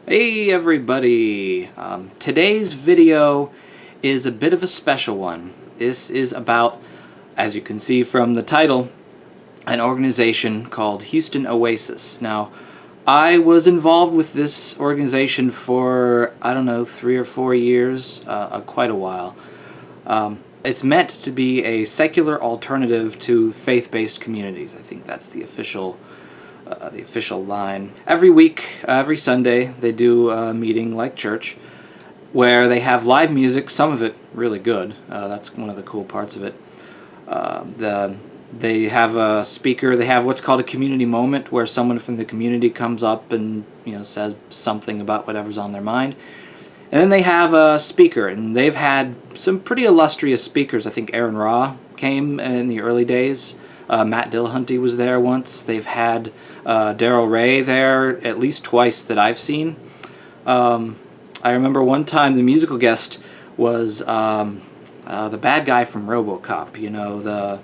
Hey everybody! Today's video is a bit of a special one. This is about, as you can see from the title, an organization called Houston Oasis. Now, I was involved with this organization for, I don't know, 3 or 4 years, quite a while. It's meant to be a secular alternative to faith-based communities. I think that's the official line. Every week, every Sunday, they do a meeting like church where they have live music, some of it really good. That's one of the cool parts of it. They have a speaker. They have what's called a community moment, where someone from the community comes up and says something about whatever's on their mind. And then they have a speaker, and they've had some pretty illustrious speakers. I think Aaron Ra came in the early days. Matt Dillahunty was there once. They've had Daryl Ray there at least twice that I've seen. I remember one time the musical guest was the bad guy from RoboCop.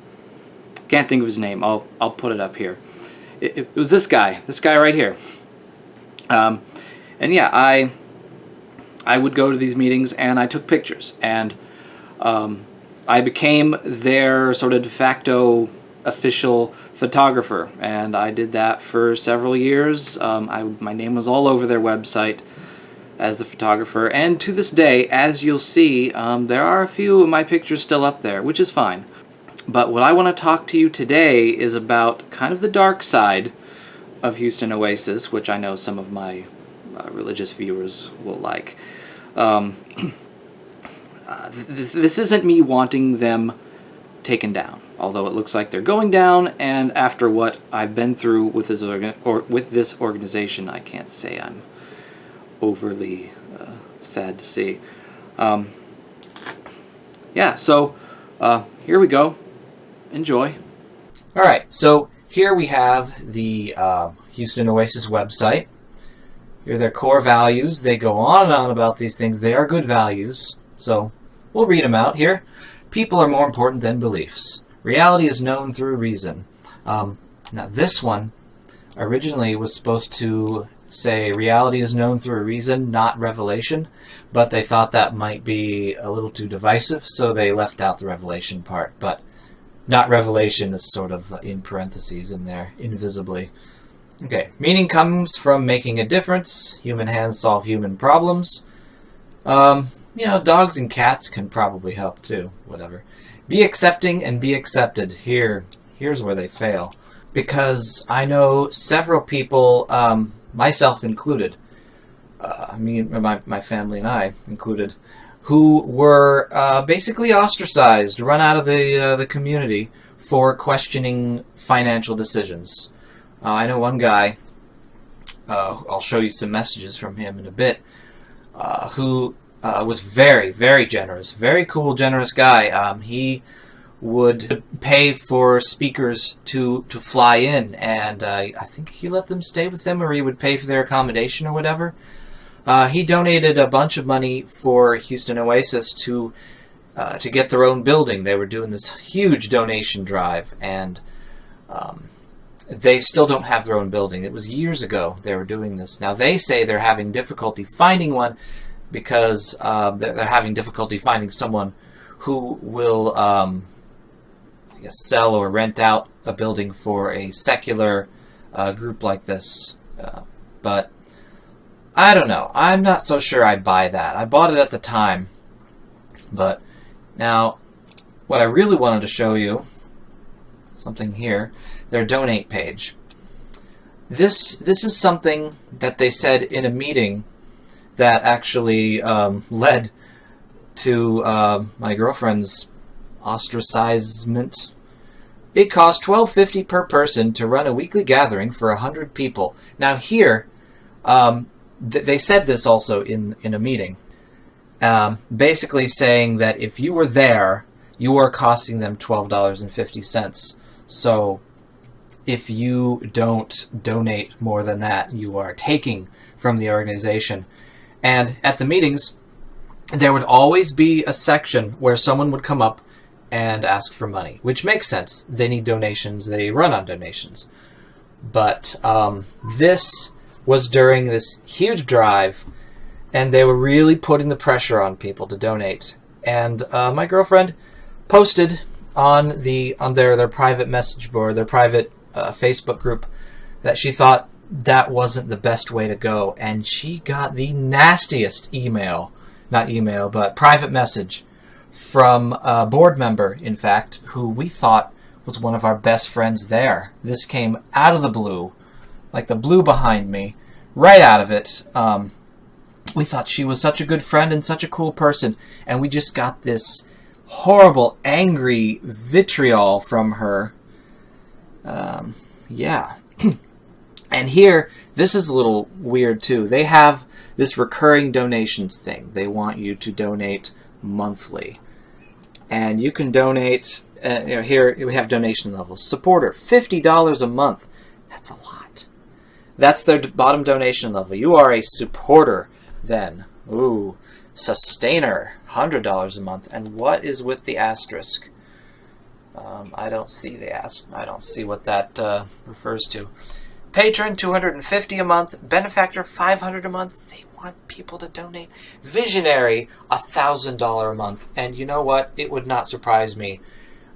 Can't think of his name. I'll put it up here. It was this guy right here. And yeah, I would go to these meetings and I took pictures, and I became their sort of de facto official photographer, and I did that for several years. My name was all over their website as the photographer, and to this day, as you'll see, there are a few of my pictures still up there, which is fine. But what I want to talk to you today is about kind of the dark side of Houston Oasis, which I know some of my religious viewers will like. This isn't me wanting them taken down, although it looks like they're going down, and after what I've been through with this organization, I can't say I'm overly sad to see. Yeah, so here we go. Enjoy. Alright, so here we have the Houston Oasis website. Here are their core values. They go on and on about these things. They are good values, so we'll read them out here. People are more important than beliefs. Reality is known through reason. Now this one originally was supposed to say reality is known through reason, not revelation, but they thought that might be a little too divisive, so they left out the revelation part. But not revelation is sort of in parentheses in there, invisibly. Okay, meaning comes from making a difference. Human hands solve human problems. Dogs and cats can probably help too. Whatever. Be accepting and be accepted. Here's where they fail. Because I know several people, myself included, my family and I included, who were basically ostracized, run out of the community for questioning financial decisions. I know one guy, I'll show you some messages from him in a bit, who was very, very generous, very cool, generous guy. He would pay for speakers to fly in, and I think he let them stay with him, or he would pay for their accommodation or whatever. He donated a bunch of money for Houston Oasis to get their own building. They were doing this huge donation drive, and they still don't have their own building. It was years ago they were doing this. Now they say they're having difficulty finding one because they're having difficulty finding someone who will sell or rent out a building for a secular group like this. But I don't know. I'm not so sure I buy that. I bought it at the time. But now, what I really wanted to show you, something here, their donate page. This is something that they said in a meeting that actually led to my girlfriend's ostracizement. It costs $12.50 per person to run a weekly gathering for 100 people. Now here, they said this also in a meeting, basically saying that if you were there, you are costing them $12.50. So if you don't donate more than that, you are taking from the organization. And at the meetings, there would always be a section where someone would come up and ask for money, which makes sense. They need donations. They run on donations. But this was during this huge drive, and they were really putting the pressure on people to donate. And my girlfriend posted on their private message board, their private Facebook group, that she thought that wasn't the best way to go, and she got the nastiest private message from a board member, in fact, who we thought was one of our best friends there. This came out of the blue, like the blue behind me, right out of it. We thought she was such a good friend and such a cool person, and we just got this horrible, angry vitriol from her. Yeah. And here, this is a little weird too. They have this recurring donations thing. They want you to donate monthly. And you can donate, here we have donation levels. Supporter, $50 a month. That's a lot. That's their bottom donation level. You are a supporter then. Ooh. Sustainer, $100 a month. And what is with the asterisk? I don't see I don't see what that refers to. Patron, $250 a month. Benefactor, $500 a month. They want people to donate. Visionary, $1,000 a month. And you know what? It would not surprise me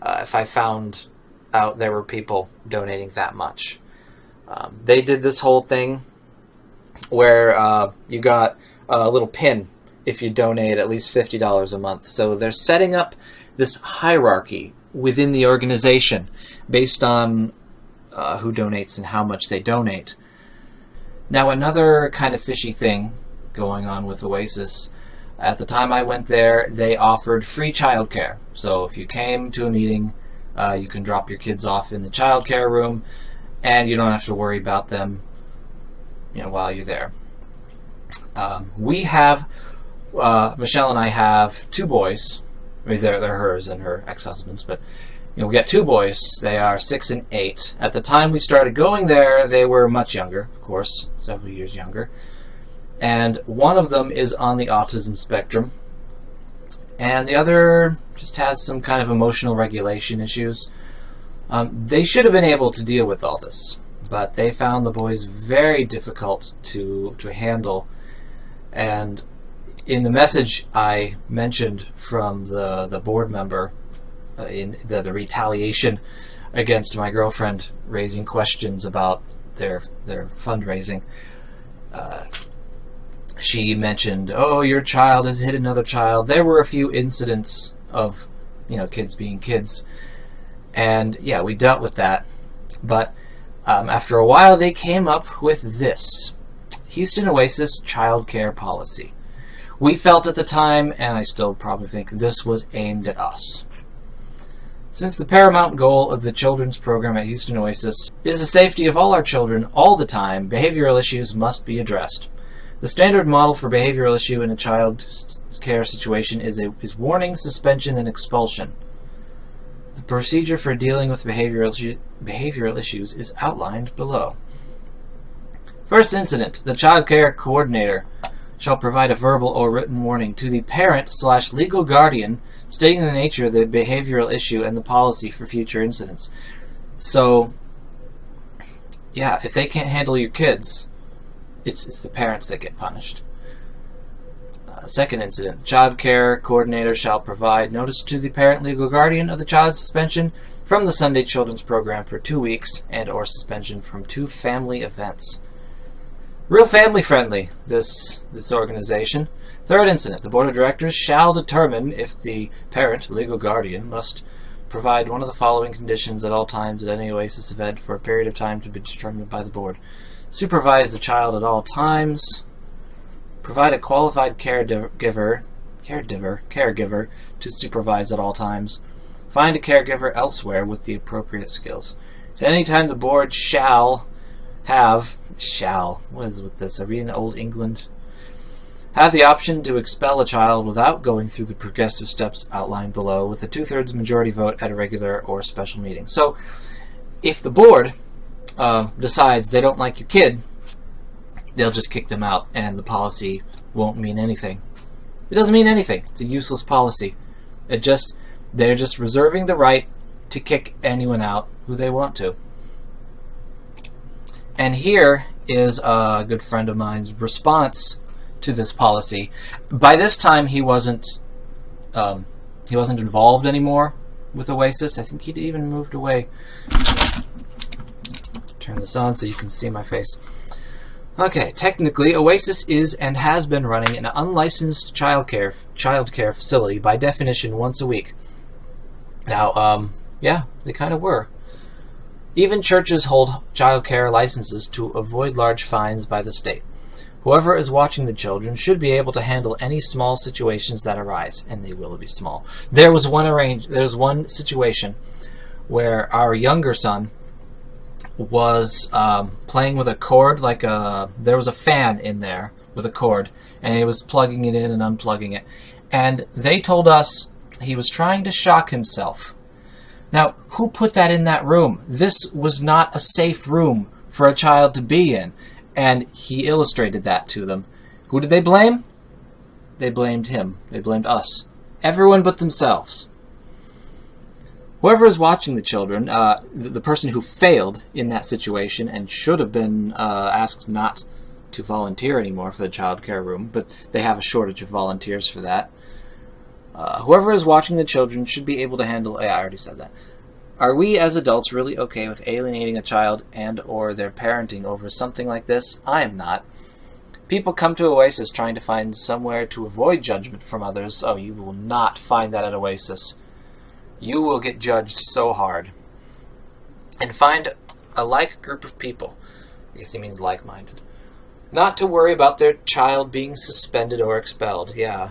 if I found out there were people donating that much. They did this whole thing where you got a little pin if you donate at least $50 a month. So they're setting up this hierarchy within the organization based on who donates and how much they donate. Now, another kind of fishy thing going on with Oasis, at the time I went there, they offered free childcare. So if you came to a meeting, you can drop your kids off in the childcare room, and you don't have to worry about them, while you're there. We have, Michelle and I have two boys. I mean, they're hers and her ex-husband's, but we got two boys. They are 6 and 8. At the time we started going there, they were much younger, of course, several years younger. And one of them is on the autism spectrum, and the other just has some kind of emotional regulation issues. They should have been able to deal with all this, but they found the boys very difficult to handle. And in the message I mentioned from the board member, in the retaliation against my girlfriend raising questions about their fundraising, she mentioned, "Oh, your child has hit another child." There were a few incidents of kids being kids, and yeah, we dealt with that. But after a while, they came up with this Houston Oasis childcare policy. We felt at the time, and I still probably think, this was aimed at us. Since the paramount goal of the children's program at Houston Oasis is the safety of all our children all the time, behavioral issues must be addressed. The standard model for behavioral issue in a child care situation is warning, suspension, and expulsion. The procedure for dealing with behavioral issues is outlined below. First incident, the child care coordinator shall provide a verbal or written warning to the parent/legal guardian stating the nature of the behavioral issue and the policy for future incidents. So, yeah, if they can't handle your kids, it's the parents that get punished. Second incident, the child care coordinator shall provide notice to the parent legal guardian of the child's suspension from the Sunday Children's Program for 2 weeks and or suspension from 2 family events. Real family friendly, this organization. Third incident, the board of directors shall determine if the parent, legal guardian, must provide one of the following conditions at all times at any Oasis event for a period of time to be determined by the board. Supervise the child at all times. Provide a qualified caregiver to supervise at all times. Find a caregiver elsewhere with the appropriate skills. At any time the board shall, what is with this? Are we in Old England? Have the option to expel a child without going through the progressive steps outlined below with a 2/3 majority vote at a regular or special meeting. So, if the board decides they don't like your kid, they'll just kick them out, and the policy won't mean anything. It doesn't mean anything. It's a useless policy. They're just reserving the right to kick anyone out who they want to. And here is a good friend of mine's response to this policy. By this time, he wasn't involved anymore with Oasis. I think he'd even moved away. Turn this on so you can see my face. Okay, technically, Oasis is and has been running an unlicensed childcare facility by definition once a week. Now, yeah, they kind of were. Even churches hold childcare licenses to avoid large fines by the state. Whoever is watching the children should be able to handle any small situations that arise, and they will be small. There was one situation where our younger son was playing with a cord, there was a fan in there with a cord, and he was plugging it in and unplugging it. And they told us he was trying to shock himself. Now, who put that in that room? This was not a safe room for a child to be in. And he illustrated that to them. Who did they blame? They blamed him. They blamed us. Everyone but themselves. Whoever is watching the children, the person who failed in that situation and should have been asked not to volunteer anymore for the childcare room, but they have a shortage of volunteers for that. Whoever is watching the children should be able to handle... Yeah, I already said that. Are we as adults really okay with alienating a child and or their parenting over something like this? I am not. People come to Oasis trying to find somewhere to avoid judgment from others. Oh, you will not find that at Oasis. You will get judged so hard. And find a like group of people. I guess he means like-minded. Not to worry about their child being suspended or expelled. Yeah.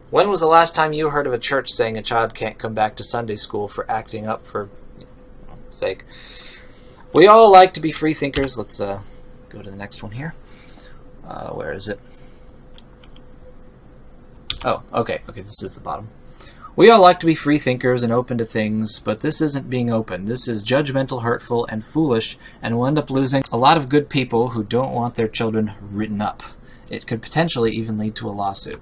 When was the last time you heard of a church saying a child can't come back to Sunday school for acting up for sake? We all like to be free thinkers. Let's go to the next one here. Where is it? Oh, okay, this is the bottom. We all like to be free thinkers and open to things, but this isn't being open. This is judgmental, hurtful, and foolish, and we'll end up losing a lot of good people who don't want their children written up. It could potentially even lead to a lawsuit.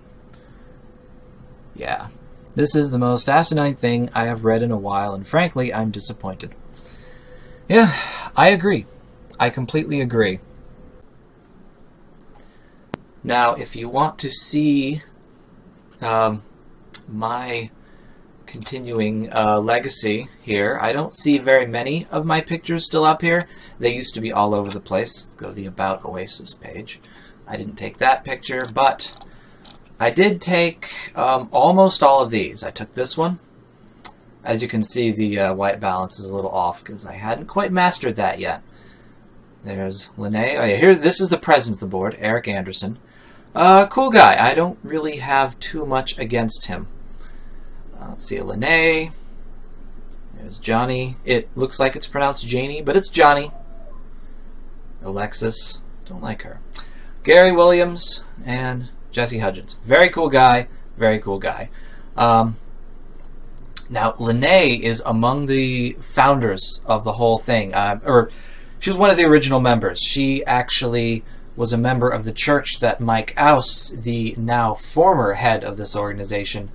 Yeah, this is the most asinine thing I have read in a while, and frankly, I'm disappointed. Yeah, I agree. I completely agree. Now, if you want to see my continuing legacy here, I don't see very many of my pictures still up here. They used to be all over the place. Go to the About Oasis page. I didn't take that picture, but I did take almost all of these. I took this one. As you can see, the white balance is a little off because I hadn't quite mastered that yet. There's Linnae. Oh yeah, this is the president of the board, Eric Anderson. Cool guy. I don't really have too much against him. Let's see, Linnae. There's Johnny. It looks like it's pronounced Janie, but it's Johnny. Alexis. Don't like her. Gary Williams and Jesse Hudgens. Very cool guy. Very cool guy. Now, Linnae is among the founders of the whole thing. She was one of the original members. She actually was a member of the church that Mike Ouse, the now former head of this organization,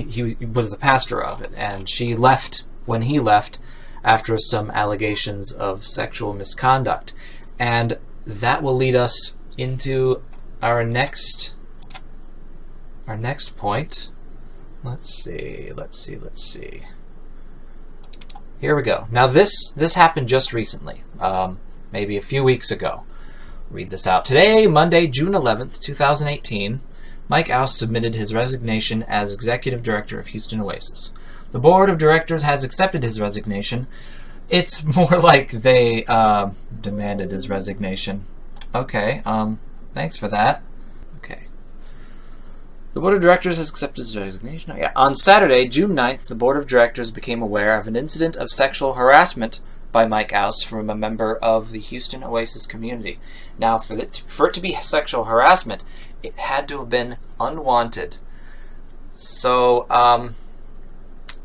he was the pastor of it. And she left when he left after some allegations of sexual misconduct. And that will lead us into our next point. Let's see. Here we go. Now this happened just recently, maybe a few weeks ago. Read this out. Today, Monday, June 11th, 2018, Mike Ouse submitted his resignation as executive director of Houston Oasis. The board of directors has accepted his resignation. It's more like they demanded his resignation. Okay, thanks for that. Okay. The board of directors has accepted his resignation. Oh, yeah. On Saturday, June 9th, the board of directors became aware of an incident of sexual harassment by Mike Ouse from a member of the Houston Oasis community. Now, for it to be sexual harassment, it had to have been unwanted. So,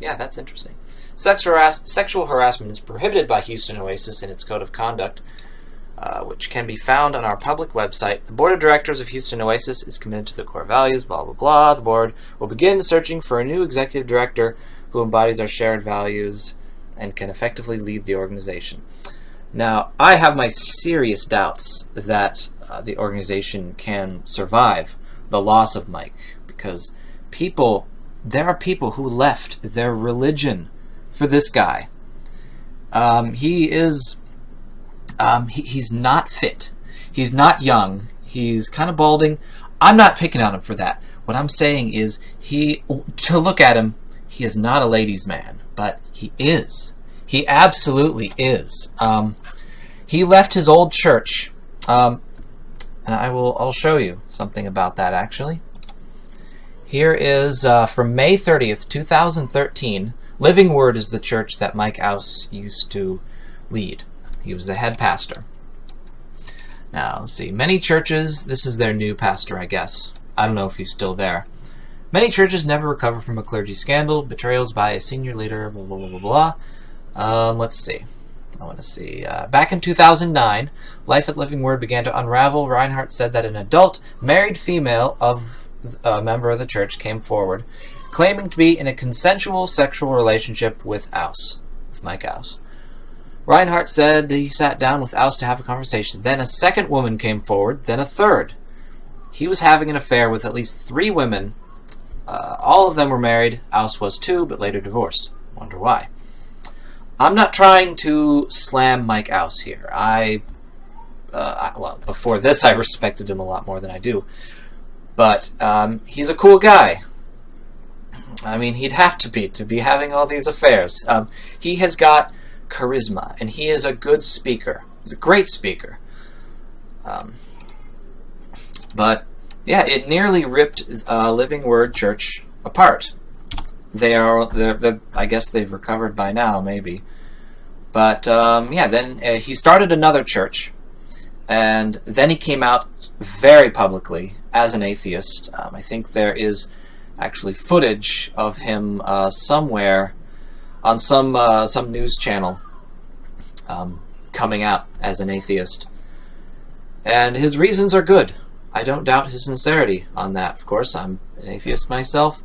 yeah, that's interesting. Sexual harassment is prohibited by Houston Oasis in its code of conduct, which can be found on our public website. The board of directors of Houston Oasis is committed to the core values, blah, blah, blah. The board will begin searching for a new executive director who embodies our shared values and can effectively lead the organization. Now, I have my serious doubts that the organization can survive the loss of Mike, because there are people who left their religion for this guy. He's not fit. He's not young. He's kind of balding. I'm not picking on him for that. What I'm saying is, to look at him, he is not a ladies' man, but he is. He absolutely is. He left his old church, and I'll show you something about that, actually. Here is from May 30th, 2013. Living Word is the church that Mike Ouse used to lead. He was the head pastor. Now, let's see. Many churches, this is their new pastor, I guess. I don't know if he's still there. Many churches never recover from a clergy scandal, betrayals by a senior leader, blah, blah, blah, blah, blah. Let's see. I want to see. Back in 2009, life at Living Word began to unravel. Reinhardt said that an adult, married female of a member of the church came forward, claiming to be in a consensual sexual relationship with Mike Ouse. Reinhardt said he sat down with Ouse to have a conversation. Then a second woman came forward, then a third. He was having an affair with at least 3 women. All of them were married. Ouse was too, but later divorced. Wonder why. I'm not trying to slam Mike Ouse here. Well, before this, I respected him a lot more than I do. But he's a cool guy. I mean, he'd have to be having all these affairs. He has got charisma, and he is a good speaker. He's a great speaker. But yeah, it nearly ripped Living Word Church apart. I guess they've recovered by now, maybe. But yeah, then he started another church, and then he came out very publicly as an atheist. I think there is actually footage of him somewhere on some news channel coming out as an atheist. And his reasons are good. I don't doubt his sincerity on that. Of course, I'm an atheist myself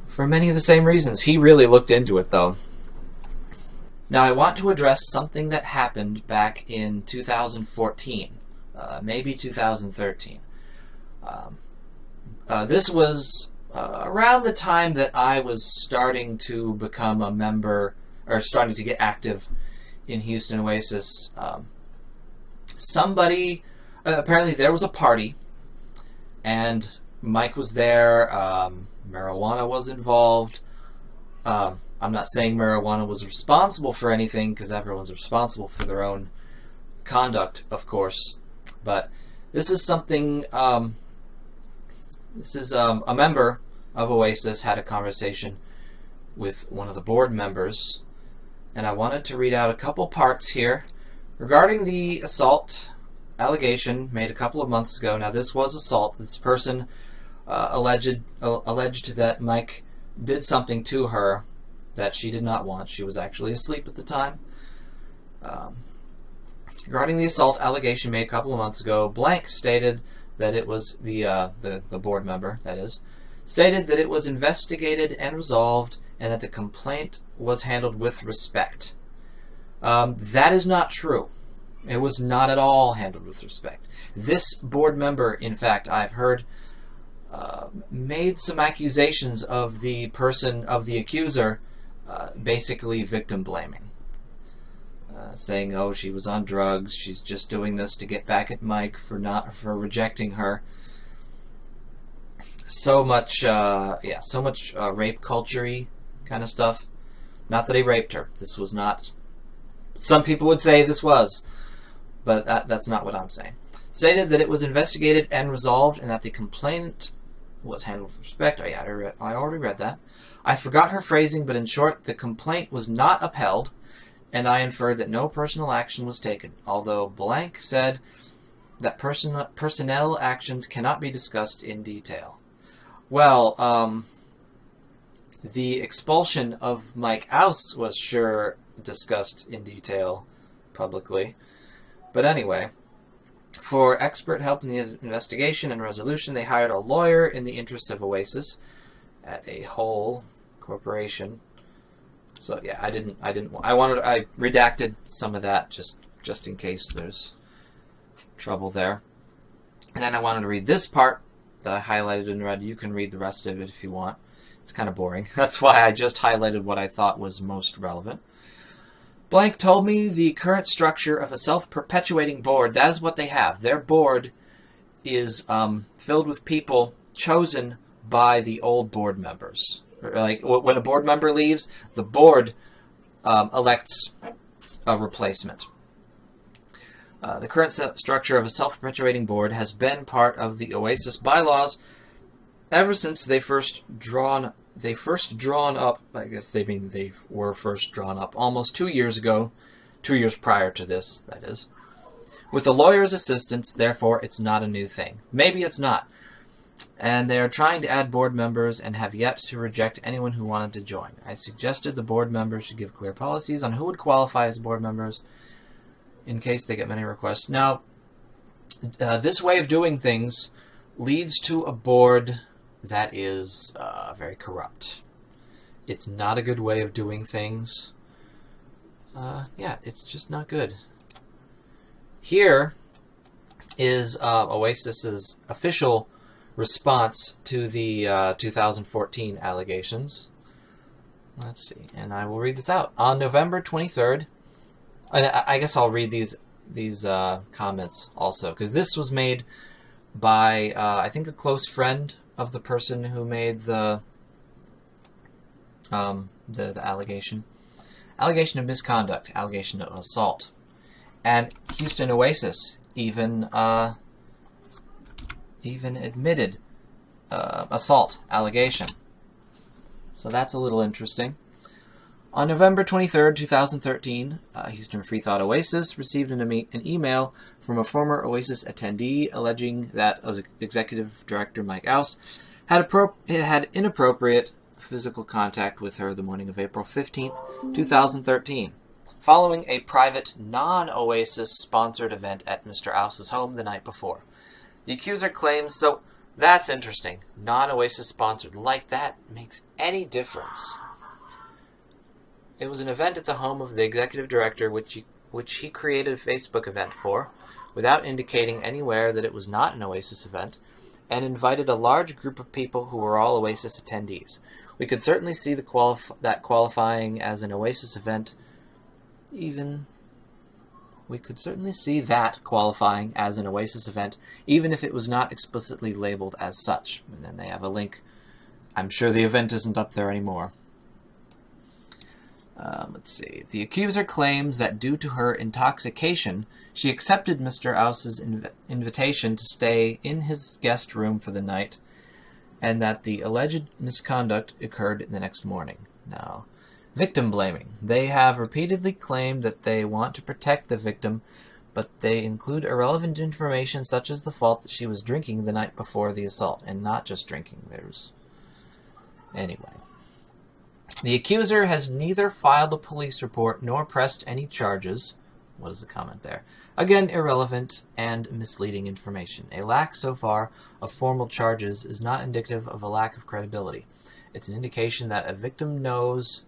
for many of the same reasons. He really looked into it, though. Now, I want to address something that happened back in 2014, maybe 2013. This was around the time that I was starting to become a member, or starting to get active in Houston Oasis. Apparently there was a party, and Mike was there. Marijuana was involved. I'm not saying marijuana was responsible for anything, because everyone's responsible for their own conduct, of course. But this is something, a member of Oasis had a conversation with one of the board members, and I wanted to read out a couple parts here regarding the assault allegation made a couple of months ago. Now, this was assault. This person alleged that Mike did something to her that she did not want. She was actually asleep at the time. Regarding the assault allegation made a couple of months ago, blank stated that it was the board member, that is, stated that it was investigated and resolved, and that the complaint was handled with respect. That is not true. It was not at all handled with respect. This board member, in fact, I've heard, made some accusations of the person, of the accuser, basically victim blaming. Saying, oh, she was on drugs, she's just doing this to get back at Mike for rejecting her. So much rape culture-y kind of stuff. Not that he raped her. This was not. Some people would say this was, but that's not what I'm saying. Stated that it was investigated and resolved, and that the complainant was handled with respect. I already read that. I forgot her phrasing, but in short, the complaint was not upheld, and I inferred that no personal action was taken, although blank said that personnel actions cannot be discussed in detail. Well, the expulsion of Mike Ouse was sure discussed in detail publicly. But anyway, for expert help in the investigation and resolution, they hired a lawyer in the interest of Oasis at a whole corporation. So yeah, I redacted some of that just just in case there's trouble there. And then I wanted to read this part that I highlighted in red. You can read the rest of it if you want. It's kind of boring. That's why I just highlighted what I thought was most relevant. Blank told me the current structure of a self-perpetuating board, that is what they have. Their board is filled with people chosen by the old board members. Like, when a board member leaves, the board elects a replacement. The current structure of a self-perpetuating board has been part of the Oasis bylaws ever since they first drawn up, I guess they mean they were first drawn up almost 2 years ago, 2 years prior to this, that is. With the lawyer's assistance, therefore, it's not a new thing. Maybe it's not. And they are trying to add board members and have yet to reject anyone who wanted to join. I suggested the board members should give clear policies on who would qualify as board members in case they get many requests. Now, this way of doing things leads to a board that is very corrupt. It's not a good way of doing things. Yeah, it's just not good. Here is Oasis's official response to the 2014 allegations. Let's see, and I will read this out. On November 23rd, and I guess I'll read these comments also, because this was made by I think a close friend of the person who made the allegation. Allegation of misconduct, allegation of assault, and Houston Oasis even admitted assault allegation. So that's a little interesting. On November 23rd, 2013, Houston Free Thought Oasis received an email from a former Oasis attendee alleging that Executive Director Mike Ouse had inappropriate physical contact with her the morning of April 15th, 2013, following a private non-Oasis sponsored event at Mr. Ouse's home the night before. The accuser claims, so that's interesting, non-Oasis sponsored, like that makes any difference. It was an event at the home of the executive director which he created a Facebook event for, without indicating anywhere that it was not an Oasis event, and invited a large group of people who were all Oasis attendees. We could certainly see that qualifying as an Oasis event, even if it was not explicitly labeled as such. And then they have a link. I'm sure the event isn't up there anymore. Let's see. The accuser claims that due to her intoxication, she accepted Mr. Ouse's invitation to stay in his guest room for the night, and that the alleged misconduct occurred the next morning. Now, victim blaming. They have repeatedly claimed that they want to protect the victim, but they include irrelevant information such as the fault that she was drinking the night before the assault, and not just drinking. Anyway. The accuser has neither filed a police report nor pressed any charges. What is the comment there? Again, irrelevant and misleading information. A lack so far of formal charges is not indicative of a lack of credibility. It's an indication that a victim knows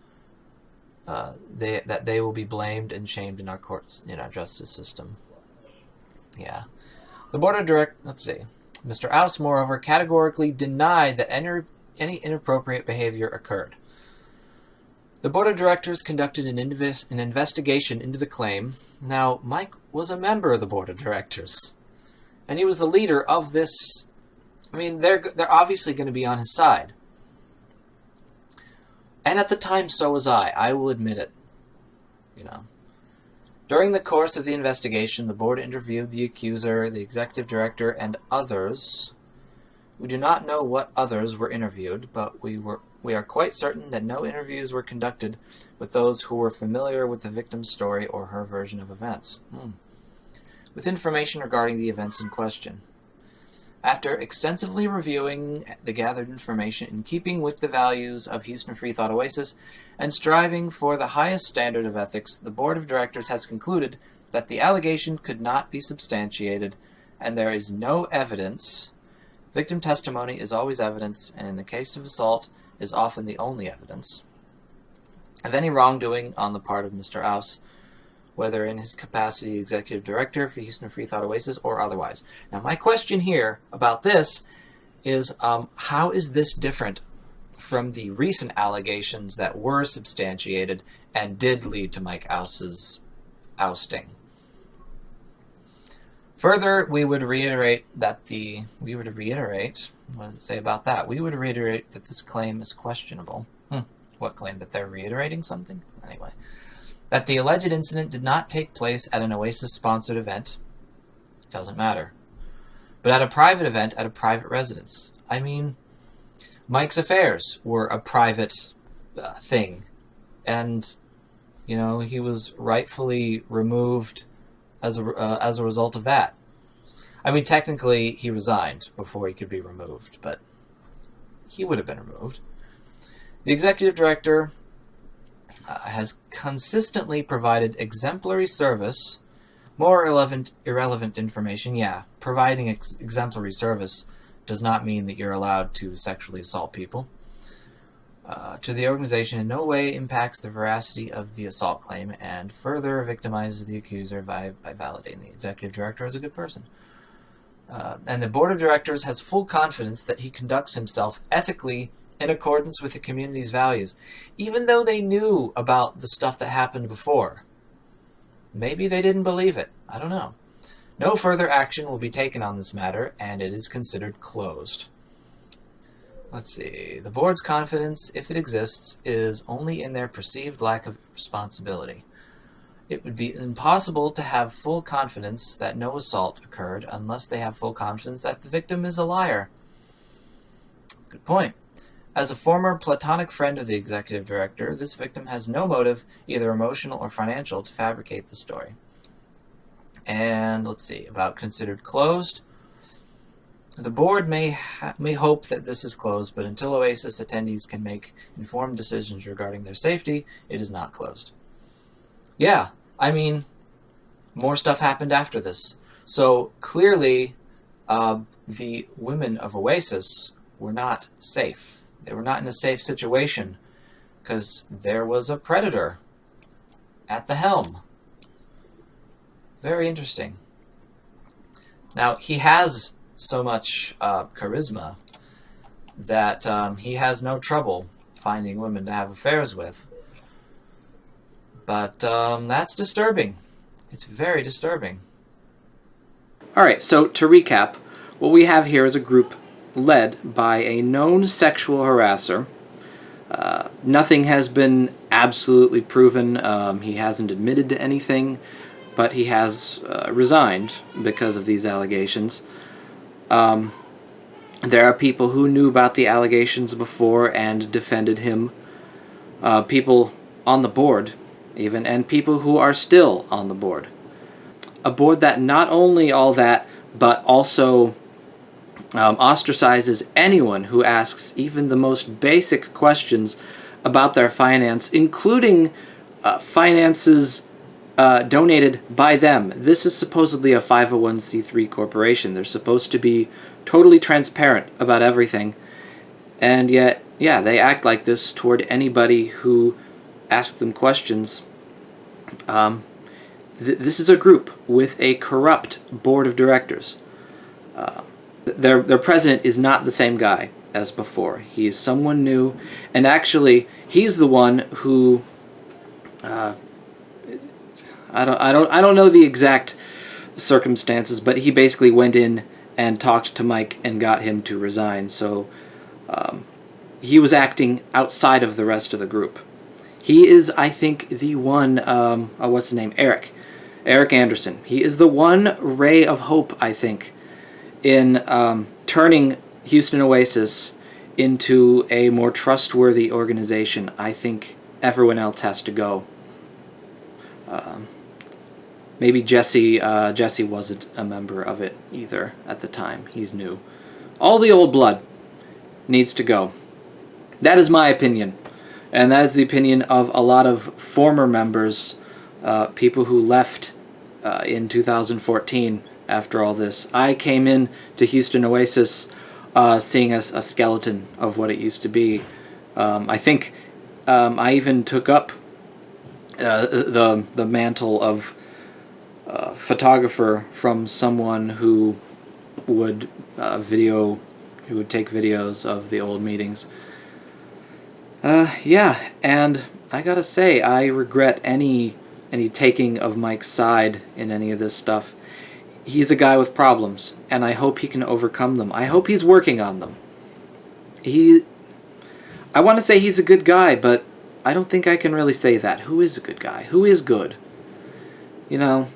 that they will be blamed and shamed in our courts, in our justice system. Yeah. The board of directors, let's see. Mr. Ouse, moreover, categorically denied that any inappropriate behavior occurred. The board of directors conducted an investigation into the claim. Now, Mike was a member of the board of directors, and he was the leader of this. I mean, they're obviously going to be on his side. And at the time, so was I. I will admit it. During the course of the investigation, the board interviewed the accuser, the executive director, and others. We do not know what others were interviewed, but we are quite certain that no interviews were conducted with those who were familiar with the victim's story or her version of events, with information regarding the events in question. After extensively reviewing the gathered information in keeping with the values of Houston Free Thought Oasis and striving for the highest standard of ethics, the board of directors has concluded that the allegation could not be substantiated and there is no evidence. Victim testimony is always evidence, and in the case of assault, is often the only evidence of any wrongdoing on the part of Mr. Ouse, whether in his capacity as executive director for Houston Free Thought Oasis or otherwise. Now, my question here about this is, how is this different from the recent allegations that were substantiated and did lead to Mike Ouse's ousting? Further, we would reiterate that what does it say about that? We would reiterate that this claim is questionable. What claim? That they're reiterating something? Anyway. That the alleged incident did not take place at an Oasis-sponsored event. Doesn't matter. But at a private event at a private residence. I mean, Mike's affairs were a private thing. And, you know, he was rightfully removed as a result of that. I mean, technically, he resigned before he could be removed, but he would have been removed. The executive director has consistently provided exemplary service. More irrelevant information, yeah. Providing exemplary service does not mean that you're allowed to sexually assault people. To the organization in no way impacts the veracity of the assault claim and further victimizes the accuser by validating the executive director as a good person. And the board of directors has full confidence that he conducts himself ethically in accordance with the community's values, even though they knew about the stuff that happened before. Maybe they didn't believe it. I don't know. No further action will be taken on this matter, and it is considered closed. Let's see. The board's confidence, if it exists, is only in their perceived lack of responsibility. It would be impossible to have full confidence that no assault occurred unless they have full confidence that the victim is a liar. Good point. As a former platonic friend of the executive director, this victim has no motive, either emotional or financial, to fabricate the story. And let's see, about considered closed. The board may hope that this is closed, but until Oasis attendees can make informed decisions regarding their safety, it is not closed. Yeah, I mean, more stuff happened after this. So clearly, the women of Oasis were not safe. They were not in a safe situation because there was a predator at the helm. Very interesting. Now, he has so much charisma that he has no trouble finding women to have affairs with. But that's disturbing. It's very disturbing. All right, so to recap, what we have here is a group led by a known sexual harasser. Nothing has been absolutely proven. He hasn't admitted to anything, but he has resigned because of these allegations. There are people who knew about the allegations before and defended him. People on the board, even, and people who are still on the board. A board that not only all that, but also ostracizes anyone who asks even the most basic questions about their finance, including finances donated by them. This is supposedly a 501c3 corporation. They're supposed to be totally transparent about everything, and yet, yeah, they act like this toward anybody who asks them questions. This is a group with a corrupt board of directors. Their president is not the same guy as before. He is someone new, and actually, he's the one who I don't know the exact circumstances, but he basically went in and talked to Mike and got him to resign. So he was acting outside of the rest of the group. He is, I think, the one. What's his name? Eric Anderson. He is the one ray of hope, I think, in turning Houston Oasis into a more trustworthy organization. I think everyone else has to go. Maybe Jesse wasn't a member of it either at the time. He's new. All the old blood needs to go. That is my opinion. And that is the opinion of a lot of former members, people who left in 2014 after all this. I came in to Houston Oasis seeing a skeleton of what it used to be. I think I even took up the mantle of photographer from someone who would who would take videos of the old meetings. Yeah, and I gotta say, I regret any taking of Mike's side in any of this stuff. He's a guy with problems, and I hope he can overcome them. I hope he's working on them. I want to say he's a good guy, but I don't think I can really say that. Who is a good guy? Who is good? You know?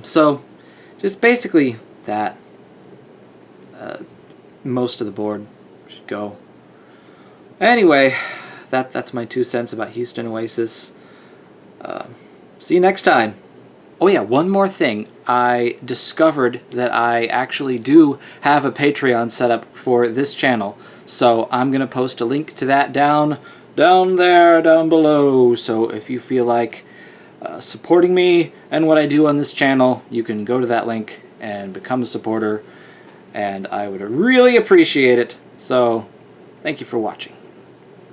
So, just basically that. Most of the board should go. Anyway, that's my 2 cents about Houston Oasis. See you next time. Oh yeah, one more thing. I discovered that I actually do have a Patreon set up for this channel. So I'm going to post a link to that down below. So if you feel like supporting me and what I do on this channel, you can go to that link and become a supporter. And I would really appreciate it. So thank you for watching.